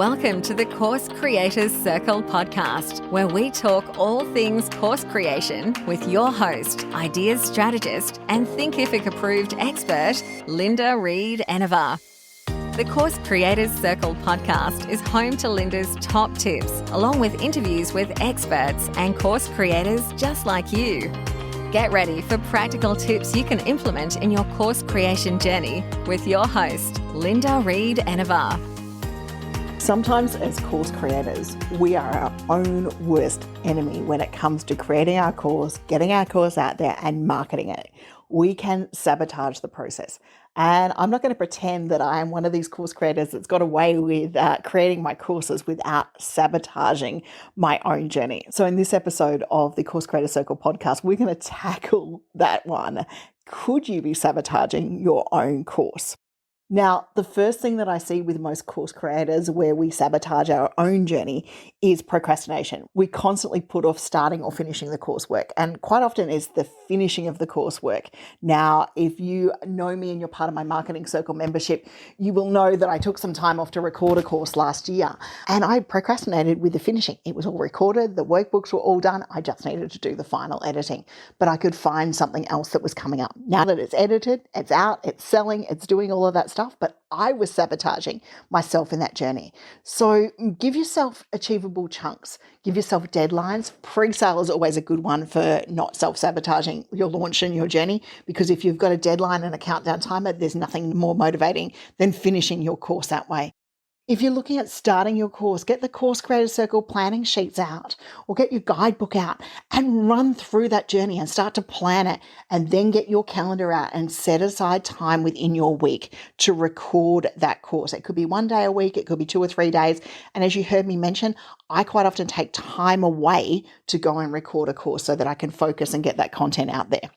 Welcome to the Course Creators Circle podcast, where we talk all things course creation with your host, ideas strategist, and Thinkific approved expert, Linda Reed-Enever. The Course Creators Circle podcast is home to Linda's top tips, along with interviews with experts and course creators just like you. Get ready for practical tips you can implement in your course creation journey with your host, Linda Reed-Enever. Sometimes as course creators, we are our own worst enemy when it comes to creating our course, getting our course out there and marketing it. We can sabotage the process. And I'm not going to pretend that I am one of these course creators that's got away with creating my courses without sabotaging my own journey. So in this episode of the Course Creator Circle podcast, we're going to tackle that one. Could you be sabotaging your own course? Now, the first thing that I see with most course creators where we sabotage our own journey is procrastination. We constantly put off starting or finishing the coursework, and quite often it's the finishing of the coursework. Now, if you know me and you're part of my Marketing Circle membership, you will know that I took some time off to record a course last year, and I procrastinated with the finishing. It was all recorded, the workbooks were all done, I just needed to do the final editing, but I could find something else that was coming up. Now that it's edited, it's out, it's selling, it's doing all of that stuff, but I was sabotaging myself in that journey. So give yourself achievable chunks, give yourself deadlines. Pre-sale is always a good one for not self-sabotaging your launch and your journey, because if you've got a deadline and a countdown timer, there's nothing more motivating than finishing your course that way. If you're looking at starting your course, get the Course Creator Circle planning sheets out or get your guidebook out and run through that journey and start to plan it, and then get your calendar out and set aside time within your week to record that course. It could be 1 day a week, it could be 2 or 3 days. And as you heard me mention, I quite often take time away to go and record a course so that I can focus and get that content out there.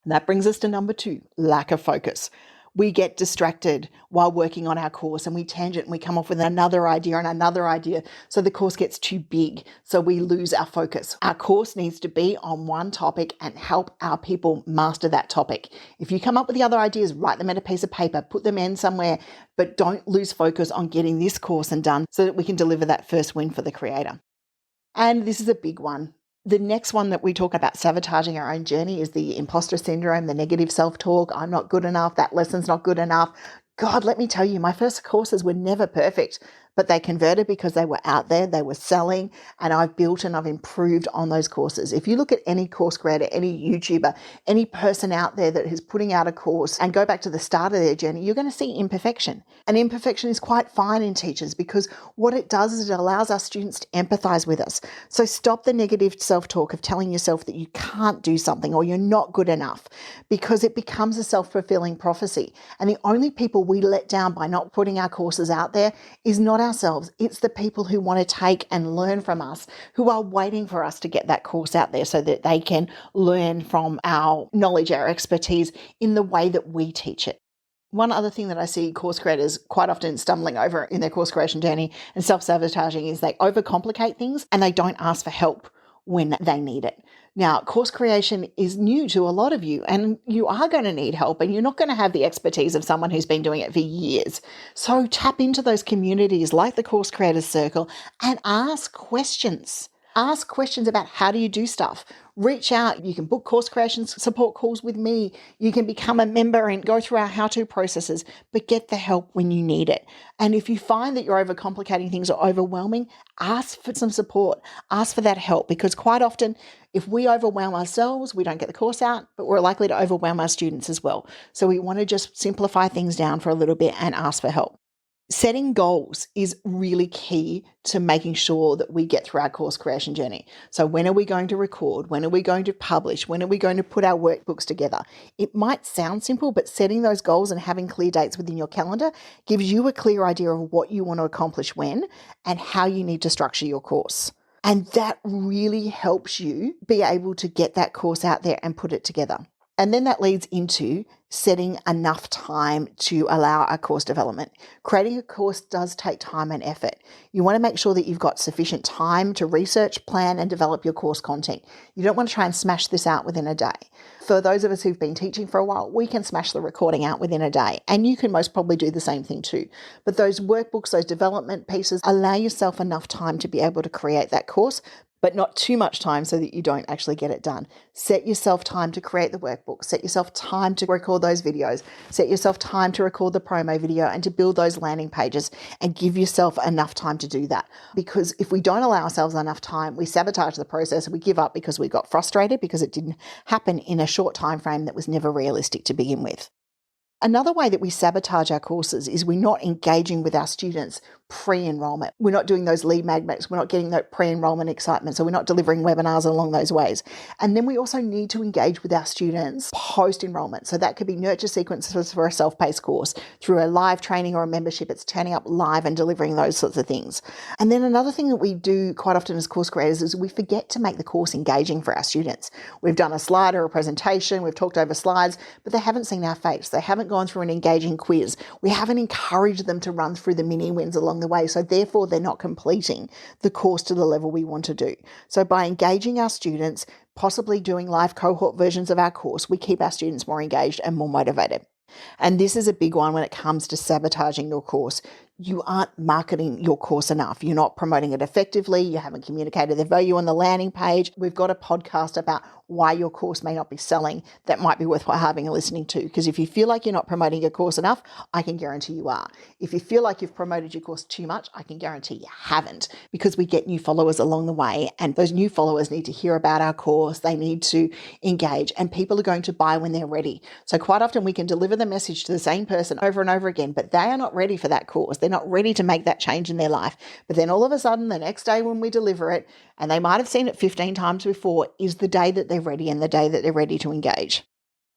And that brings us to number 2, lack of focus. We get distracted while working on our course and we tangent and we come off with another idea and another idea. So the course gets too big. So we lose our focus. Our course needs to be on one topic and help our people master that topic. If you come up with the other ideas, write them in a piece of paper, put them in somewhere, but don't lose focus on getting this course and done so that we can deliver that first win for the creator. And this is a big one. The next one that we talk about sabotaging our own journey is the imposter syndrome, the negative self-talk. I'm not good enough. That lesson's not good enough. God, let me tell you, my first courses were never perfect, but they converted because they were out there, they were selling, and I've built and I've improved on those courses. If you look at any course creator, any YouTuber, any person out there that is putting out a course and go back to the start of their journey, you're going to see imperfection. And imperfection is quite fine in teachers because what it does is it allows our students to empathize with us. So stop the negative self-talk of telling yourself that you can't do something or you're not good enough, because it becomes a self-fulfilling prophecy. And the only people we let down by not putting our courses out there is not ourselves. It's the people who want to take and learn from us, who are waiting for us to get that course out there so that they can learn from our knowledge, our expertise in the way that we teach it. One other thing that I see course creators quite often stumbling over in their course creation journey and self-sabotaging is they overcomplicate things and they don't ask for help when they need it. Now, course creation is new to a lot of you, and you are going to need help, and you're not going to have the expertise of someone who's been doing it for years. So tap into those communities like the Course Creators Circle and ask questions. Ask questions about how do you do stuff. Reach out. You can book course creation support calls with me. You can become a member and go through our how-to processes, but get the help when you need it. And if you find that you're overcomplicating things or overwhelming, ask for some support. Ask for that help, because quite often, if we overwhelm ourselves, we don't get the course out, but we're likely to overwhelm our students as well. So we want to just simplify things down for a little bit and ask for help. Setting goals is really key to making sure that we get through our course creation journey. So when are we going to record? When are we going to publish? When are we going to put our workbooks together? It might sound simple, but setting those goals and having clear dates within your calendar gives you a clear idea of what you want to accomplish when and how you need to structure your course. And that really helps you be able to get that course out there and put it together. And then that leads into setting enough time to allow our course development. Creating a course does take time and effort. You want to make sure that you've got sufficient time to research, plan, and develop your course content. You don't want to try and smash this out within a day. For those of us who've been teaching for a while, we can smash the recording out within a day, and you can most probably do the same thing too. But those workbooks, those development pieces, allow yourself enough time to be able to create that course, but not too much time so that you don't actually get it done. Set yourself time to create the workbook. Set yourself time to record those videos. Set yourself time to record the promo video and to build those landing pages, and give yourself enough time to do that. Because if we don't allow ourselves enough time, we sabotage the process. We give up because we got frustrated because it didn't happen in a short time frame that was never realistic to begin with. Another way that we sabotage our courses is we're not engaging with our students pre-enrollment. We're not doing those lead magnets. We're not getting that pre-enrollment excitement. So we're not delivering webinars along those ways. And then we also need to engage with our students post-enrollment. So that could be nurture sequences for a self-paced course, through a live training or a membership. It's turning up live and delivering those sorts of things. And then another thing that we do quite often as course creators is we forget to make the course engaging for our students. We've done a slide or a presentation. We've talked over slides, but they haven't seen our face. They haven't gone through an engaging quiz. We haven't encouraged them to run through the mini wins along the way. So therefore, they're not completing the course to the level we want to do. So by engaging our students, possibly doing live cohort versions of our course, we keep our students more engaged and more motivated. And this is a big one when it comes to sabotaging your course. You aren't marketing your course enough. You're not promoting it effectively. You haven't communicated the value on the landing page. We've got a podcast about why your course may not be selling that might be worthwhile having a listening to. Because if you feel like you're not promoting your course enough, I can guarantee you are. If you feel like you've promoted your course too much, I can guarantee you haven't, because we get new followers along the way, and those new followers need to hear about our course. They need to engage, and people are going to buy when they're ready. So quite often we can deliver the message to the same person over and over again, but they are not ready for that course. They're not ready to make that change in their life. But then all of a sudden, the next day when we deliver it, and they might have seen it 15 times before, is the day that they're ready and the day that they're ready to engage.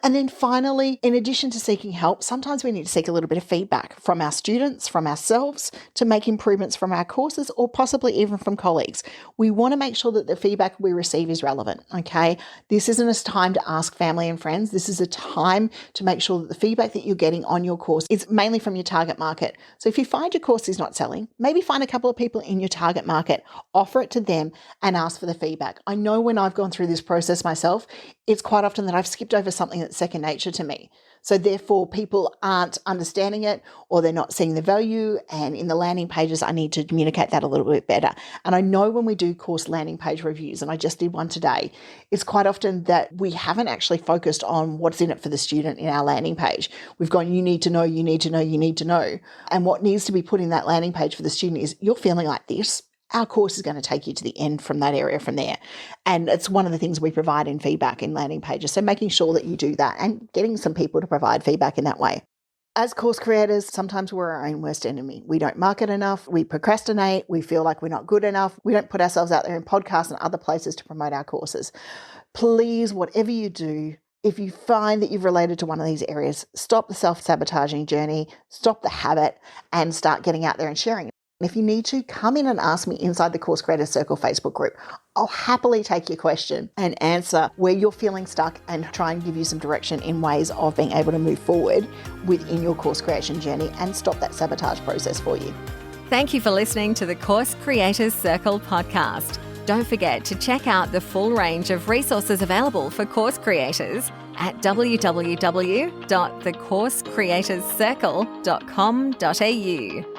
And then finally, in addition to seeking help, sometimes we need to seek a little bit of feedback from our students, from ourselves, to make improvements from our courses, or possibly even from colleagues. We want to make sure that the feedback we receive is relevant, okay? This isn't a time to ask family and friends. This is a time to make sure that the feedback that you're getting on your course is mainly from your target market. So if you find your course is not selling, maybe find a couple of people in your target market, offer it to them, and ask for the feedback. I know when I've gone through this process myself, it's quite often that I've skipped over something that's second nature to me. So therefore, people aren't understanding it, or they're not seeing the value. And in the landing pages, I need to communicate that a little bit better. And I know when we do course landing page reviews, and I just did one today, it's quite often that we haven't actually focused on what's in it for the student in our landing page. We've gone, you need to know, you need to know, you need to know. And what needs to be put in that landing page for the student is, you're feeling like this. Our course is going to take you to the end from that area from there. And it's one of the things we provide in feedback in landing pages. So making sure that you do that and getting some people to provide feedback in that way. As course creators, sometimes we're our own worst enemy. We don't market enough. We procrastinate. We feel like we're not good enough. We don't put ourselves out there in podcasts and other places to promote our courses. Please, whatever you do, if you find that you've related to one of these areas, stop the self-sabotaging journey, stop the habit, and start getting out there and sharing. If you need to, come in and ask me inside the Course Creators Circle Facebook group. I'll happily take your question and answer where you're feeling stuck and try and give you some direction in ways of being able to move forward within your course creation journey and stop that sabotage process for you. Thank you for listening to the Course Creators Circle podcast. Don't forget to check out the full range of resources available for course creators at www.thecoursecreatorscircle.com.au.